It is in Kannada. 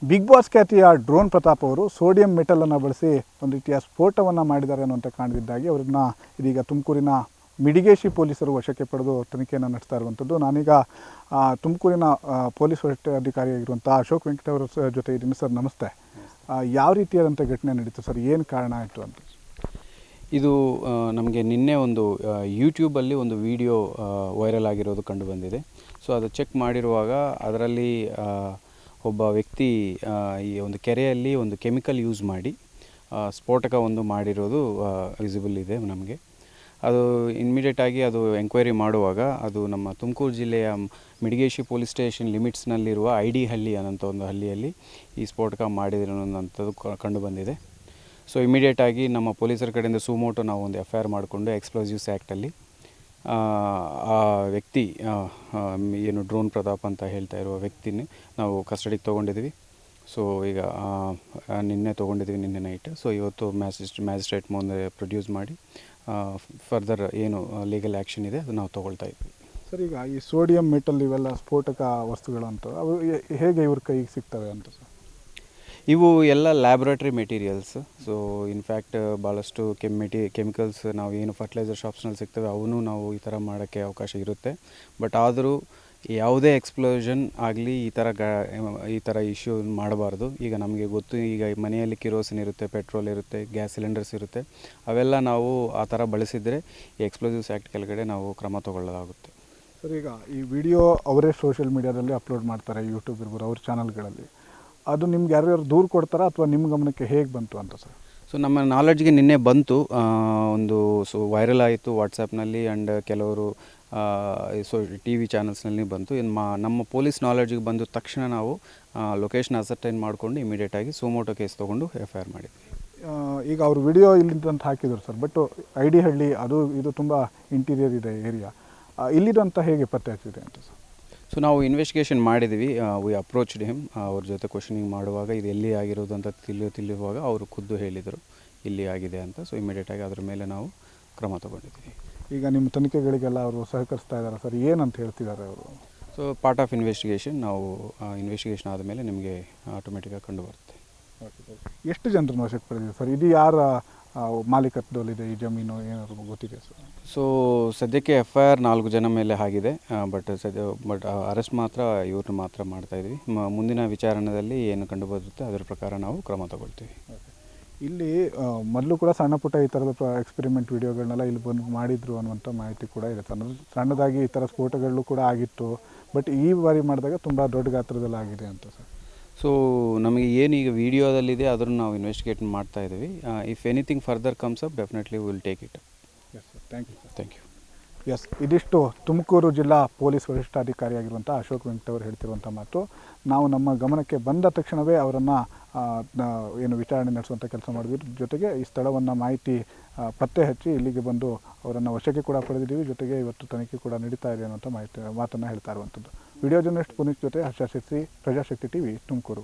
ಬಿಗ್ ಬಾಸ್ ಖ್ಯಾತಿಯ ಡ್ರೋನ್ ಪ್ರತಾಪ್ ಅವರು ಸೋಡಿಯಂ ಮೆಟಲನ್ನು ಬಳಸಿ ಒಂದು ರೀತಿಯ ಸ್ಫೋಟವನ್ನು ಮಾಡಿದ್ದಾರೆ ಅನ್ನುವಂಥ ಕಾರಣದಿಂದಾಗಿ ಅವರನ್ನು ಇದೀಗ ತುಮಕೂರಿನ ಮಿಡಿಗೇಶಿ ಪೊಲೀಸರು ವಶಕ್ಕೆ ಪಡೆದು ತನಿಖೆಯನ್ನು ನಡೆಸ್ತಾ ಇರುವಂಥದ್ದು. ನಾನೀಗ ತುಮಕೂರಿನ ಪೊಲೀಸ್ ವರಿಷ್ಠಾಧಿಕಾರಿಯಾಗಿರುವಂಥ ಅಶೋಕ್ ವೆಂಕಟ ಅವರ ಜೊತೆ ಇದ್ದೀನಿ. ಸರ್ ನಮಸ್ತೆ. ಯಾವ ರೀತಿಯಾದಂಥ ಘಟನೆ ನಡೀತು ಸರ್, ಏನು ಕಾರಣ ಆಯಿತು ಅಂತ? ಇದು ನಮಗೆ ನಿನ್ನೆ ಒಂದು ಯೂಟ್ಯೂಬಲ್ಲಿ ಒಂದು ವಿಡಿಯೋ ವೈರಲ್ ಆಗಿರೋದು ಕಂಡು ಬಂದಿದೆ. ಸೊ ಅದು ಚೆಕ್ ಮಾಡಿರುವಾಗ ಅದರಲ್ಲಿ ಒಬ್ಬ ವ್ಯಕ್ತಿ ಈ ಒಂದು ಕೆರೆಯಲ್ಲಿ ಒಂದು ಕೆಮಿಕಲ್ ಯೂಸ್ ಮಾಡಿ ಸ್ಫೋಟಕ ಒಂದು ಮಾಡಿರೋದು ವಿಸಿಬಲ್ ಇದೆ ನಮಗೆ. ಅದು ಇಮ್ಮಿಡಿಯೇಟಾಗಿ ಅದು ಎಂಕ್ವೈರಿ ಮಾಡುವಾಗ ಅದು ನಮ್ಮ ತುಮಕೂರು ಜಿಲ್ಲೆಯ ಮಿಡಿಗೇಶಿ ಪೊಲೀಸ್ ಸ್ಟೇಷನ್ ಲಿಮಿಟ್ಸ್ನಲ್ಲಿರುವ ಐಡಿ ಹಳ್ಳಿ ಅನ್ನೋಂಥ ಒಂದು ಹಳ್ಳಿಯಲ್ಲಿ ಈ ಸ್ಫೋಟಕ ಮಾಡಿರೋಂಥದ್ದು ಕಂಡು ಬಂದಿದೆ. ಸೊ ಇಮಿಡಿಯೇಟಾಗಿ ನಮ್ಮ ಪೊಲೀಸರ ಕಡೆಯಿಂದ ಸುಮೋಟೋ ನಾವು ಒಂದು FIR ಮಾಡಿಕೊಂಡು ಎಕ್ಸ್ಪ್ಲೋಸಿವ್ಸ್ ಆ್ಯಕ್ಟಲ್ಲಿ ಆ ವ್ಯಕ್ತಿ ಏನು ಡ್ರೋನ್ ಪ್ರತಾಪ್ ಅಂತ ಹೇಳ್ತಾ ಇರುವ ವ್ಯಕ್ತಿನೇ ನಾವು ಕಸ್ಟಡಿಗೆ ತೊಗೊಂಡಿದ್ವಿ. ಸೊ ಈಗ ನಿನ್ನೆ ತೊಗೊಂಡಿದ್ವಿ, ನಿನ್ನೆ ನೈಟ್. ಸೊ ಇವತ್ತು ಮ್ಯಾಜಿಸ್ಟ್ರೇಟ್ ಮುಂದೆ ಪ್ರೊಡ್ಯೂಸ್ ಮಾಡಿ ಫರ್ದರ್ ಏನು ಲೀಗಲ್ ಆ್ಯಕ್ಷನ್ ಇದೆ ಅದು ನಾವು ತೊಗೊಳ್ತಾ ಇದ್ವಿ. ಸರ್, ಈಗ ಈ ಸೋಡಿಯಂ ಮೆಟಲ್ ಇವೆಲ್ಲ ಸ್ಫೋಟಕ ವಸ್ತುಗಳಂತ ಅವು ಹೇಗೆ ಇವ್ರ ಕೈಗೆ ಸಿಗ್ತವೆ ಅಂತ ಸರ್? ಇವು ಎಲ್ಲ ಲ್ಯಾಬ್ರೇಟ್ರಿ ಮೆಟೀರಿಯಲ್ಸ್. ಸೊ ಇನ್ಫ್ಯಾಕ್ಟ್ ಭಾಳಷ್ಟು ಕೆಮಿಕಲ್ಸ್ ನಾವು ಏನು ಫರ್ಟಿಲೈಸರ್ ಶಾಪ್ಸ್ನಲ್ಲಿ ಸಿಗ್ತವೆ ಅವನು ನಾವು ಈ ಥರ ಮಾಡೋಕ್ಕೆ ಅವಕಾಶ ಇರುತ್ತೆ. ಬಟ್ ಆದರೂ ಯಾವುದೇ ಎಕ್ಸ್ಪ್ಲೋಷನ್ ಆಗಲಿ ಈ ಥರ ಇಶ್ಯೂ ಮಾಡಬಾರ್ದು. ಈಗ ನಮಗೆ ಗೊತ್ತು, ಈಗ ಮನೆಯಲ್ಲಿ ಕಿರೋಸಿನ್ ಇರುತ್ತೆ, ಪೆಟ್ರೋಲ್ ಇರುತ್ತೆ, ಗ್ಯಾಸ್ ಸಿಲಿಂಡರ್ಸ್ ಇರುತ್ತೆ. ಅವೆಲ್ಲ ನಾವು ಆ ಥರ ಬಳಸಿದರೆ ಈ ಎಕ್ಸ್ಪ್ಲೋಸಿವ್ಸ್ ಆ್ಯಕ್ಟ್ ಕೆಳಗಡೆ ನಾವು ಕ್ರಮ ತಗೊಳ್ಳೋದಾಗುತ್ತೆ. ಸರ್, ಈಗ ಈ ವಿಡಿಯೋ ಅವರೇ ಸೋಷಿಯಲ್ ಮೀಡಿಯಾದಲ್ಲಿ ಅಪ್ಲೋಡ್ ಮಾಡ್ತಾರೆ, ಯೂಟ್ಯೂಬ್ ಇರ್ಬೋದು ಅವ್ರ ಚಾನಲ್ಗಳಲ್ಲಿ. ಅದು ನಿಮ್ಗೆ ಯಾರ್ಯಾರು ದೂರು ಕೊಡ್ತಾರಾ ಅಥವಾ ನಿಮ್ಮ ಗಮನಕ್ಕೆ ಹೇಗೆ ಬಂತು ಅಂತ ಸರ್? ಸೊ ನಮ್ಮ ನಾಲೆಡ್ಜ್ಗೆ ನಿನ್ನೆ ಬಂತು, ಒಂದು ವೈರಲ್ ಆಯಿತು ವಾಟ್ಸಪ್ನಲ್ಲಿ ಆ್ಯಂಡ್ ಕೆಲವರು TV ಚಾನಲ್ಸ್ನಲ್ಲಿ ಬಂತು. ನಮ್ಮ ಪೊಲೀಸ್ ನಾಲೆಡ್ಜಿಗೆ ಬಂದ ತಕ್ಷಣ ನಾವು ಲೊಕೇಶನ್ ಅಸರ್ಟೈನ್ ಮಾಡಿಕೊಂಡು ಇಮಿಡಿಯೇಟಾಗಿ ಸುಮೋಟೋ ಕೇಸ್ ತೊಗೊಂಡು FIR ಮಾಡಿದ್ವಿ. ಈಗ ಅವರು ವಿಡಿಯೋ ಇಲ್ಲಿಂದಂತ ಹಾಕಿದ್ರು ಸರ್, ಬಟ್ ID ಹಳ್ಳಿ ಇದು ತುಂಬ ಇಂಟೀರಿಯರ್ ಇದೆ ಏರಿಯಾ, ಇಲ್ಲಿದಂತ ಹೇಗೆ ಪತ್ತೆ ಹಚ್ಚಿದೆ ಅಂತ ಸರ್? ಸೊ ನಾವು ಇನ್ವೆಸ್ಟಿಗೇಷನ್ ಮಾಡಿದ್ವಿ. We approached him. ಅವ್ರ ಜೊತೆ ಕ್ವಶನಿಂಗ್ ಮಾಡುವಾಗ ಇದು ಎಲ್ಲಿ ಆಗಿರೋದು ಅಂತ ತಿಳಿಯುವಾಗ ಅವರು ಖುದ್ದು ಹೇಳಿದರು ಇಲ್ಲಿ ಆಗಿದೆ ಅಂತ. ಸೊ ಇಮಿಡಿಯೇಟಾಗಿ ಅದ್ರ ಮೇಲೆ ನಾವು ಕ್ರಮ ತಗೊಂಡಿದ್ವಿ. ಈಗ ನಿಮ್ಮ ತನಿಖೆಗಳಿಗೆಲ್ಲ ಅವರು ಸಹಕರಿಸ್ತಾ ಇದ್ದಾರೆ ಸರ್, ಏನಂತ ಹೇಳ್ತಿದ್ದಾರೆ ಅವರು? ಸೊ ಪಾರ್ಟ್ ಆಫ್ ಇನ್ವೆಸ್ಟಿಗೇಷನ್, ನಾವು ಇನ್ವೆಸ್ಟಿಗೇಷನ್ ಆದಮೇಲೆ ನಿಮಗೆ ಆಟೋಮೆಟಿಕ್ಕಾಗಿ ಕಂಡು ಬರುತ್ತೆ. ಎಷ್ಟು ಜನರನ್ನು ವಶಕ್ಕೆ ಪಡೆದಿದೆ ಸರ್? ಇದು ಯಾರ ಮಾಲೀಕತ್ವದಲ್ಲಿದೆ ಈ ಜಮೀನು, ಏನಾದ್ರು ಗೊತ್ತಿದೆ ಸರ್? ಸೊ ಸದ್ಯಕ್ಕೆ FIR 4 ಜನ ಮೇಲೆ ಆಗಿದೆ. ಬಟ್ ಅರೆಸ್ಟ್ ಮಾತ್ರ ಇವ್ರನ್ನ ಮಾತ್ರ ಮಾಡ್ತಾಯಿದ್ವಿ. ಮುಂದಿನ ವಿಚಾರಣೆಯಲ್ಲಿ ಏನು ಕಂಡು ಬರುತ್ತೆ ಅದರ ಪ್ರಕಾರ ನಾವು ಕ್ರಮ ತಗೊಳ್ತೀವಿ. ಇಲ್ಲಿ ಮೊದಲು ಕೂಡ ಸಣ್ಣ ಪುಟ್ಟ ಈ ಥರದ ಎಕ್ಸ್ಪೆರಿಮೆಂಟ್ ವಿಡಿಯೋಗಳನ್ನೆಲ್ಲ ಇಲ್ಲಿ ಬಂದು ಮಾಡಿದ್ರು ಅನ್ನುವಂಥ ಮಾಹಿತಿ ಕೂಡ ಇದೆ. ಸಣ್ಣದಾಗಿ ಈ ಥರ ಸ್ಫೋಟಗಳು ಕೂಡ ಆಗಿತ್ತು, ಬಟ್ ಈ ಬಾರಿ ಮಾಡಿದಾಗ ತುಂಬ ದೊಡ್ಡ ಗಾತ್ರದಲ್ಲಿ ಆಗಿದೆ ಅಂತ ಸರ್. ಸೊ ನಮಗೆ ಏನೀಗ ವಿಡಿಯೋದಲ್ಲಿದೆ ಅದನ್ನು ನಾವು ಇನ್ವೆಸ್ಟಿಗೇಟ್ ಮಾಡ್ತಾ ಇದ್ದೀವಿ. If anything further comes up definitely will take it. Yes sir, thank you sir. Thank you. Yes, ಇದಿಷ್ಟು ತುಮಕೂರು ಜಿಲ್ಲಾ ಪೊಲೀಸ್ ವರಿಷ್ಠಾಧಿಕಾರಿಯಾಗಿರುವಂಥ ಅಶೋಕ್ ವೆಂಕಟ ಅವರು ಹೇಳ್ತಿರುವಂಥ ಮಾತು. ನಾವು ನಮ್ಮ ಗಮನಕ್ಕೆ ಬಂದ ತಕ್ಷಣವೇ ಅವರನ್ನು ಏನು ವಿಚಾರಣೆ ನಡೆಸುವಂಥ ಕೆಲಸ ಮಾಡಿದ್ವಿ. ಜೊತೆಗೆ ಈ ಸ್ಥಳವನ್ನು ಮಾಹಿತಿ ಪತ್ತೆ ಹಚ್ಚಿ ಇಲ್ಲಿಗೆ ಬಂದು ಅವರನ್ನು ವಶಕ್ಕೆ ಕೂಡ ಪಡೆದಿದ್ದೀವಿ. ಜೊತೆಗೆ ಇವತ್ತು ತನಿಖೆ ಕೂಡ ನಡೀತಾ ಇದೆ ಅನ್ನೋಂಥ ಮಾತನ್ನು ಹೇಳ್ತಾ ಇರುವಂಥದ್ದು. ವಿಡಿಯೋ ಜರ್ನಲಿಸ್ಟ್ ಪುನೀತ್ ಜೊತೆ ಹರ್ಷ ಶೆಟ್ಟಿ, ಪ್ರಜಾಶಕ್ತಿ TV, ತುಮಕೂರು.